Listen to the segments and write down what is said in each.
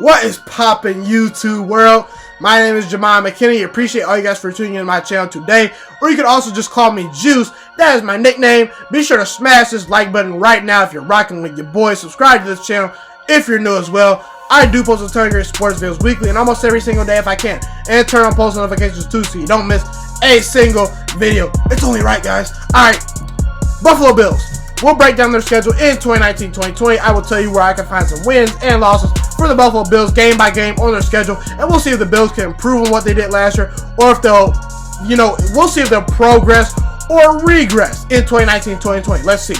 What is poppin', YouTube world? My name is Ghiman Mckinney. Appreciate all you guys for tuning in to my channel today. Or you can also just call me Juice. That is my nickname. Be sure to smash this like button right now if you're rocking with your boy. Subscribe to this channel if you're new as well. I do post a ton of great sports videos weekly and almost every single day if I can. And turn on post notifications too so you don't miss a single video. It's only right, guys. Alright, Buffalo Bills. We'll break down their schedule in 2019-2020. I will tell you where I can find some wins and losses for the Buffalo Bills game by game on their schedule. And we'll see if the Bills can improve on what they did last year or if they'll, we'll see if they'll progress or regress in 2019-2020. Let's see.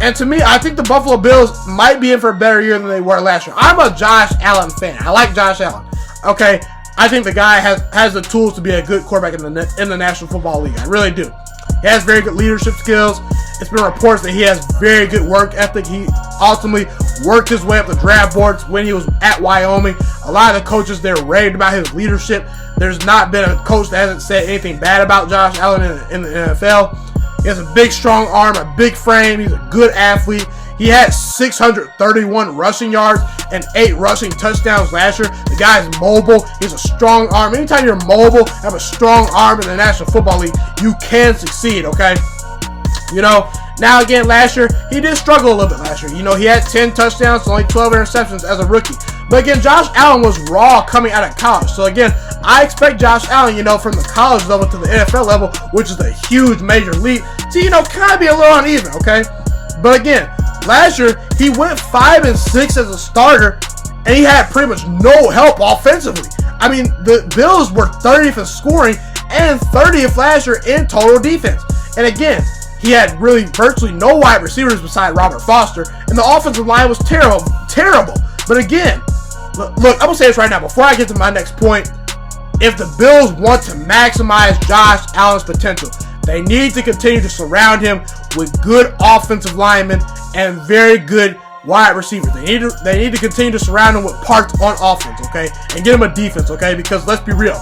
And to me, I think the Buffalo Bills might be in for a better year than they were last year. I'm a Josh Allen fan. I like Josh Allen. Okay, I think the guy has the tools to be a good quarterback in the National Football League. I really do. He has very good leadership skills. It's been reports that he has very good work ethic. He ultimately worked his way up the draft boards when he was at Wyoming. A lot of the coaches there raved about his leadership. There's not been a coach that hasn't said anything bad about Josh Allen in the NFL. He has a big, strong arm, a big frame. He's a good athlete. He had 631 rushing yards and 8 rushing touchdowns last year. The guy is mobile. He has a strong arm. Anytime you're mobile, have a strong arm in the National Football League, you can succeed, okay? Now again, last year, he did struggle a little bit last year. He had 10 touchdowns, only 12 interceptions as a rookie. But again, Josh Allen was raw coming out of college. So again, I expect Josh Allen, from the college level to the NFL level, which is a huge major leap, to, kind of be a little uneven, okay? But again, last year, he went 5-6 as a starter, and he had pretty much no help offensively. I mean, the Bills were 30th in scoring and 30th last year in total defense. And again, he had really virtually no wide receivers beside Robert Foster, and the offensive line was terrible. But again, look, I'm going to say this right now before I get to my next point. If the Bills want to maximize Josh Allen's potential, they need to continue to surround him with good offensive linemen and very good wide receivers. They need to continue to surround him with parts on offense, okay? And get him a defense, okay? Because let's be real.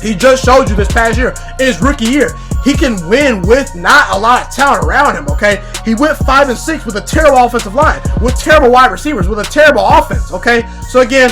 He just showed you this past year, in his rookie year, he can win with not a lot of talent around him, okay? He went 5-6 with a terrible offensive line, with terrible wide receivers, with a terrible offense, okay? So again,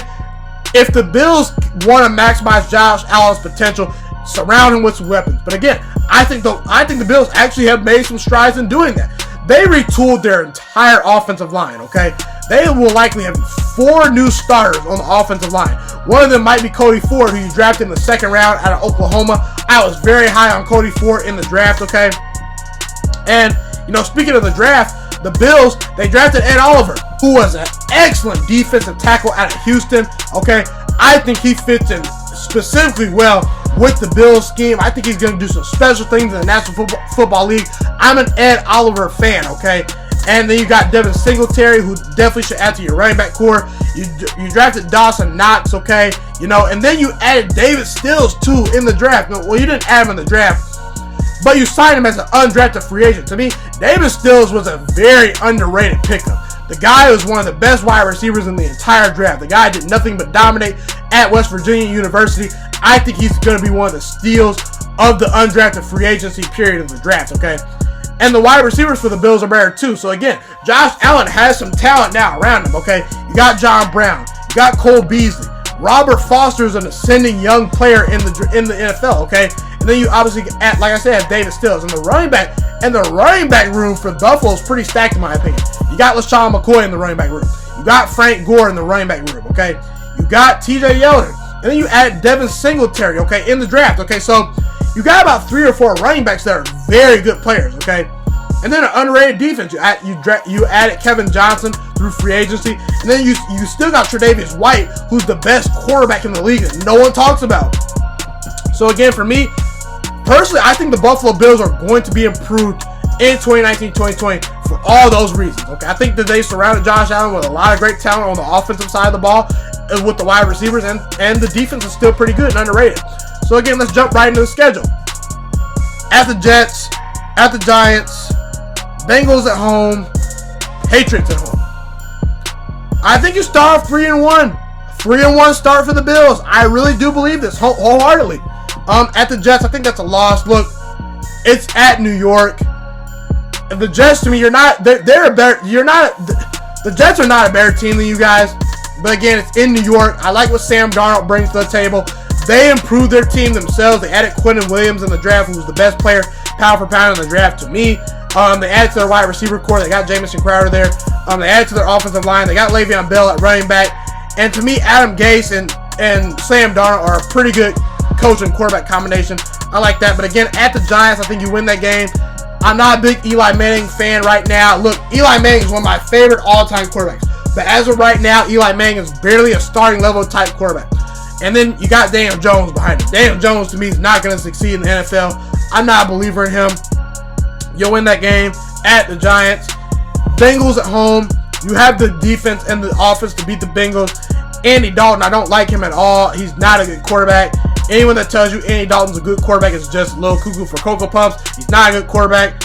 if the Bills want to maximize Josh Allen's potential, surround him with some weapons. But again, I think the Bills actually have made some strides in doing that. They retooled their entire offensive line, okay? They will likely have 4 new starters on the offensive line. One of them might be Cody Ford, who you drafted in the 2nd round out of Oklahoma. I was very high on Cody Ford in the draft, okay? And, speaking of the draft, the Bills, they drafted Ed Oliver, who was an excellent defensive tackle out of Houston, okay? I think he fits in specifically well with the Bills scheme. I think he's going to do some special things in the National Football League. I'm an Ed Oliver fan, okay? And then you got Devin Singletary, who definitely should add to your running back core. You drafted Dawson Knox, okay? And then you added David Stills, too, in the draft. Well, you didn't add him in the draft, but you signed him as an undrafted free agent. To me, David Stills was a very underrated pickup. The guy was one of the best wide receivers in the entire draft. The guy did nothing but dominate at West Virginia University. I think he's going to be one of the steals of the undrafted free agency period of the draft, okay? And the wide receivers for the Bills are better too. So again, Josh Allen has some talent now around him, okay? You got John Brown. You got Cole Beasley. Robert Foster is an ascending young player in the NFL, okay? And then you obviously, like I said, have David Stills. And the running back room for Buffalo is pretty stacked in my opinion. You got LaShawn McCoy in the running back room. You got Frank Gore in the running back room, okay? You got TJ Yeldon. And then you add Devin Singletary, okay, in the draft, okay? So you got about 3 or 4 running backs that are very good players, okay? And then an underrated defense. You added Kevin Johnson through free agency. And then you still got Tre'Davious White, who's the best quarterback in the league that no one talks about. So again, for me, personally, I think the Buffalo Bills are going to be improved in 2019-2020 for all those reasons, okay? I think that they surrounded Josh Allen with a lot of great talent on the offensive side of the ball with the wide receivers, and the defense is still pretty good and underrated. So again, let's jump right into the schedule. At the Jets, at the Giants, Bengals at home, Patriots at home. I think you start off 3-1. 3-1 start for the Bills. I really do believe this wholeheartedly. At the Jets, I think that's a loss. Look, it's at New York. And the Jets, to me, the Jets are not a better team than you guys. But again, it's in New York. I like what Sam Darnold brings to the table. They improved their team themselves. They added Quentin Williams in the draft, who was the best player pound for pound in the draft to me. They added to their wide receiver core. They got Jamison Crowder there. They added to their offensive line. They got Le'Veon Bell at running back. And to me, Adam Gase and Sam Darnold are a pretty good coach and quarterback combination. I like that. But again, at the Giants, I think you win that game. I'm not a big Eli Manning fan right now. Look, Eli Manning is one of my favorite all-time quarterbacks. But as of right now, Eli Manning is barely a starting level type quarterback. And then you got Daniel Jones behind him. Daniel Jones, to me, is not going to succeed in the NFL. I'm not a believer in him. You'll win that game at the Giants. Bengals at home. You have the defense and the offense to beat the Bengals. Andy Dalton, I don't like him at all. He's not a good quarterback. Anyone that tells you Andy Dalton's a good quarterback is just a little cuckoo for Cocoa Puffs. He's not a good quarterback.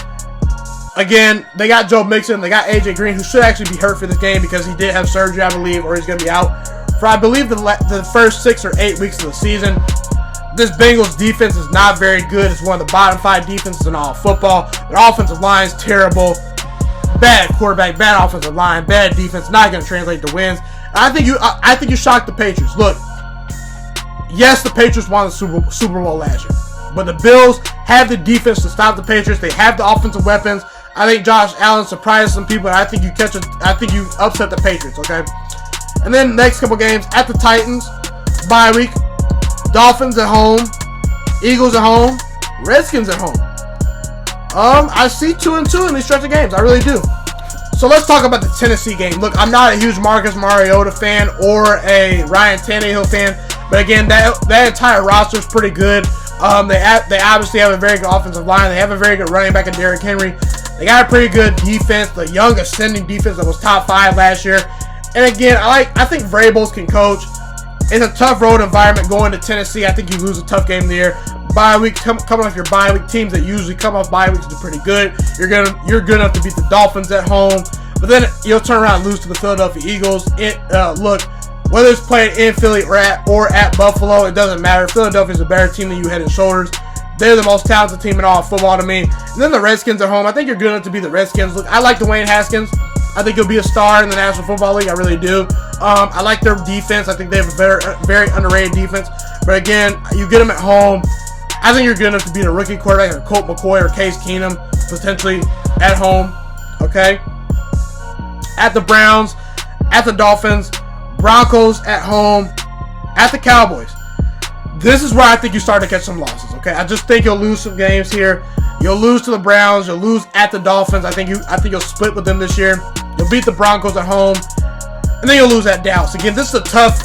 Again, they got Joe Mixon. They got AJ Green, who should actually be hurt for this game because he did have surgery, I believe, or he's going to be out for, I believe, the first 6 or 8 weeks of the season. This Bengals defense is not very good. It's one of the bottom 5 defenses in all football. Their offensive line is terrible. Bad quarterback, bad offensive line, bad defense. Not going to translate to wins. I think you shocked the Patriots. Look, yes, the Patriots won the Super Bowl last year, but the Bills have the defense to stop the Patriots. They have the offensive weapons. I think Josh Allen surprised some people, and I think you upset the Patriots. Okay, and then next couple games at the Titans, bye week, Dolphins at home, Eagles at home, Redskins at home. I see 2-2 in these stretch of games. I really do. So let's talk about the Tennessee game. Look, I'm not a huge Marcus Mariota fan or a Ryan Tannehill fan, but again, that entire roster is pretty good. They obviously have a very good offensive line. They have a very good running back in Derrick Henry. They got a pretty good defense, the young ascending defense that was top 5 last year. And again, I think Vrabels can coach. It's a tough road environment going to Tennessee. I think you lose a tough game there. Bye week, coming off your bye week, teams that usually come off bye weeks do pretty good. You're good enough to beat the Dolphins at home, but then you'll turn around and lose to the Philadelphia Eagles. Look, whether it's playing in Philly or at Buffalo, it doesn't matter. Philadelphia's a better team than you head and shoulders. They're the most talented team in all of football to me. And then the Redskins at home. I think you're good enough to be the Redskins. Look, I like Dwayne Haskins. I think he'll be a star in the National Football League. I really do. I like their defense. I think they have a very underrated defense. But again, you get them at home. I think you're good enough to beat a rookie quarterback like Colt McCoy or Case Keenum, potentially at home. Okay? At the Browns, at the Dolphins, Broncos at home, at the Cowboys. This is where I think you start to catch some losses. Okay? I just think you'll lose some games here. You'll lose to the Browns. You'll lose at the Dolphins. I think you'll split with them this year. You'll beat the Broncos at home, and then you'll lose at Dallas. Again, this is a tough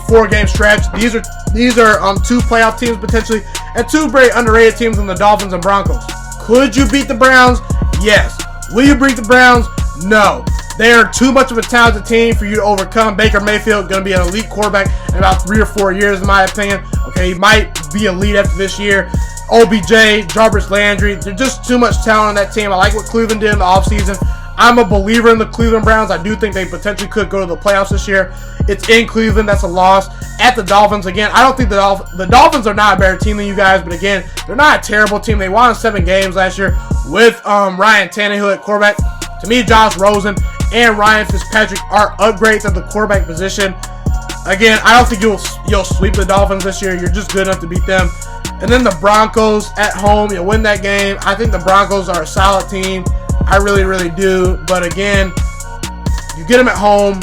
4-game stretch. These are 2 playoff teams potentially, and 2 very underrated teams in the Dolphins and Broncos. Could you beat the Browns? Yes. Will you beat the Browns? No. They are too much of a talented team for you to overcome. Baker Mayfield going to be an elite quarterback in about 3 or 4 years, in my opinion. Okay, he might be elite after this year. OBJ, Jarvis Landry, there's just too much talent on that team. I like what Cleveland did in the offseason. I'm a believer in the Cleveland Browns. I do think they potentially could go to the playoffs this year. It's in Cleveland. That's a loss. At the Dolphins, again, I don't think the Dolphins are not a better team than you guys, but again, they're not a terrible team. They won 7 games last year with Ryan Tannehill at quarterback. To me, Josh Rosen and Ryan Fitzpatrick are upgrades at the quarterback position. Again, I don't think you'll sweep the Dolphins this year. You're just good enough to beat them. And then the Broncos at home, you'll win that game. I think the Broncos are a solid team. I really, really do. But again, you get them at home.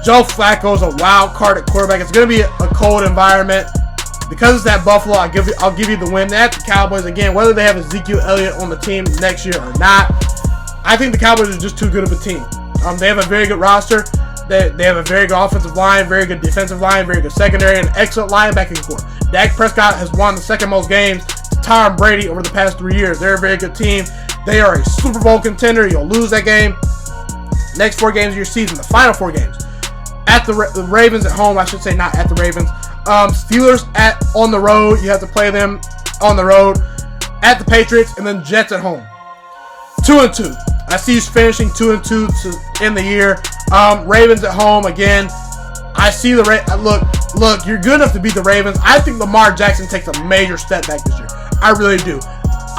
Joe Flacco's a wild card at quarterback. It's going to be a cold environment. Because it's at Buffalo, I'll give you the win. At the Cowboys, again, whether they have Ezekiel Elliott on the team next year or not, I think the Cowboys are just too good of a team. They have a very good roster. They have a very good offensive line, very good defensive line, very good secondary, and excellent linebacking core. Dak Prescott has won the second most games to Tom Brady over the past 3 years. They're a very good team. They are a Super Bowl contender. You'll lose that game. Next 4 games of your season, the final 4 games. At the Ravens at home, I should say, not at the Ravens. Steelers on the road. You have to play them on the road. At the Patriots, and then Jets at home. 2-2. I see you finishing 2-2 to end the year. Ravens at home again. I see the look. You're good enough to beat the Ravens. I think Lamar Jackson takes a major step back this year. I really do.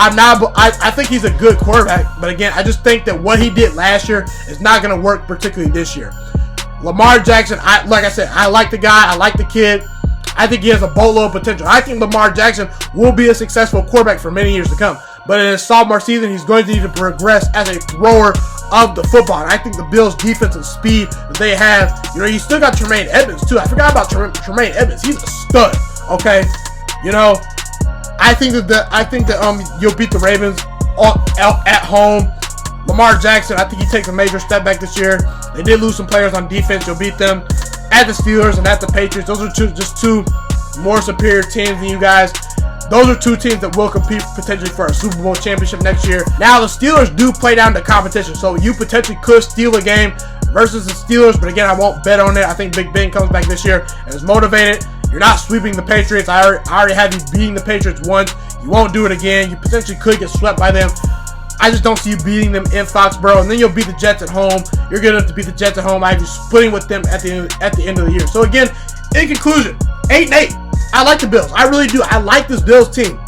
I think he's a good quarterback, but again, I just think that what he did last year is not going to work particularly this year. Lamar Jackson, like I said, I like the guy. I like the kid. I think he has a boatload of potential. I think Lamar Jackson will be a successful quarterback for many years to come. But in his sophomore season, he's going to need to progress as a thrower of the football. And I think the Bills' defensive speed that they have, you still got Tremaine Edmonds, too. I forgot about Tremaine Edmonds. He's a stud, okay? I think that you'll beat the Ravens at home. Lamar Jackson, I think he takes a major step back this year. They did lose some players on defense. You'll beat them at the Steelers and at the Patriots. Those are just two more superior teams than you guys. Those are two teams that will compete potentially for a Super Bowl championship next year. Now, the Steelers do play down to competition, so you potentially could steal a game versus the Steelers, but again, I won't bet on it. I think Big Ben comes back this year and is motivated. You're not sweeping the Patriots. I already have you beating the Patriots once. You won't do it again. You potentially could get swept by them. I just don't see you beating them in Foxborough, and then you'll beat the Jets at home. You're good enough to beat the Jets at home. I have you splitting with them at the end of the year. So again, in conclusion, 8-8. I like the Bills. I really do. I like this Bills team.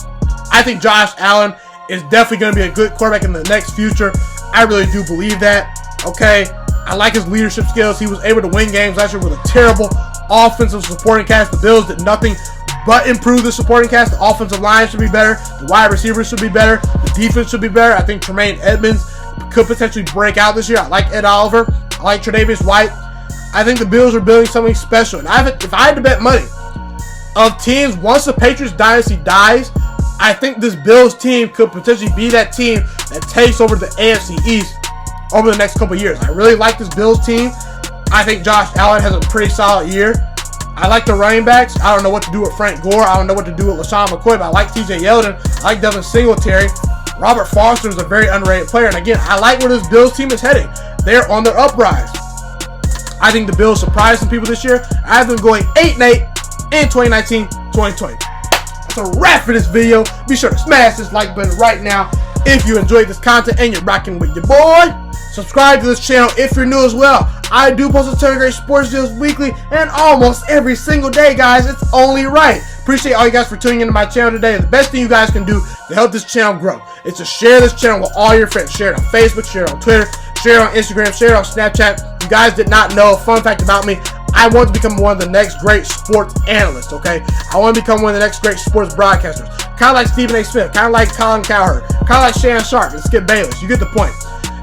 I think Josh Allen is definitely going to be a good quarterback in the next future. I really do believe that. Okay, I like his leadership skills. He was able to win games last year with a terrible offensive supporting cast. The Bills did nothing but improve the supporting cast. The offensive line should be better. The wide receivers should be better. The defense should be better. I think Tremaine Edmonds could potentially break out this year. I like Ed Oliver. I like Tre'Davious White. I think the Bills are building something special. And if I had to bet money of teams, once the Patriots dynasty dies, I think this Bills team could potentially be that team that takes over the AFC East over the next couple years. I really like this Bills team. I think Josh Allen has a pretty solid year. I like the running backs. I don't know what to do with Frank Gore. I don't know what to do with LaShawn McCoy, but I like TJ Yeldon. I like Devin Singletary. Robert Foster is a very underrated player. And again, I like where this Bills team is heading. They're on their uprise. I think the Bills surprised some people this year. I have them going 8-8 in 2019-2020. That's a wrap for this video. Be sure to smash this like button right now if you enjoyed this content and you're rocking with your boy. Subscribe to this channel if you're new as well. I do post a ton of great sports deals weekly and almost every single day, guys. It's only right. Appreciate all you guys for tuning into my channel today. The best thing you guys can do to help this channel grow is to share this channel with all your friends. Share it on Facebook, share it on Twitter, share it on Instagram, share it on Snapchat. You guys did not know, fun fact about me, I want to become one of the next great sports analysts, okay? I want to become one of the next great sports broadcasters. Kind of like Stephen A. Smith, kind of like Colin Cowherd, kind of like Shannon Sharp and Skip Bayless. You get the point.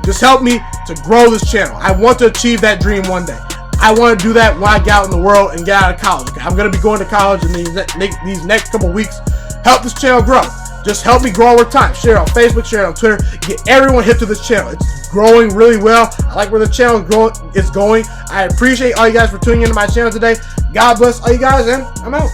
Just help me to grow this channel. I want to achieve that dream one day. I want to do that when I get out in the world and get out of college. Okay? I'm going to be going to college in these next couple weeks. Help this channel grow. Just help me grow over time. Share it on Facebook, share it on Twitter. Get everyone hip to this channel. It's growing really well. I like where the channel is going. I appreciate all you guys for tuning into my channel today. God bless all you guys, and I'm out.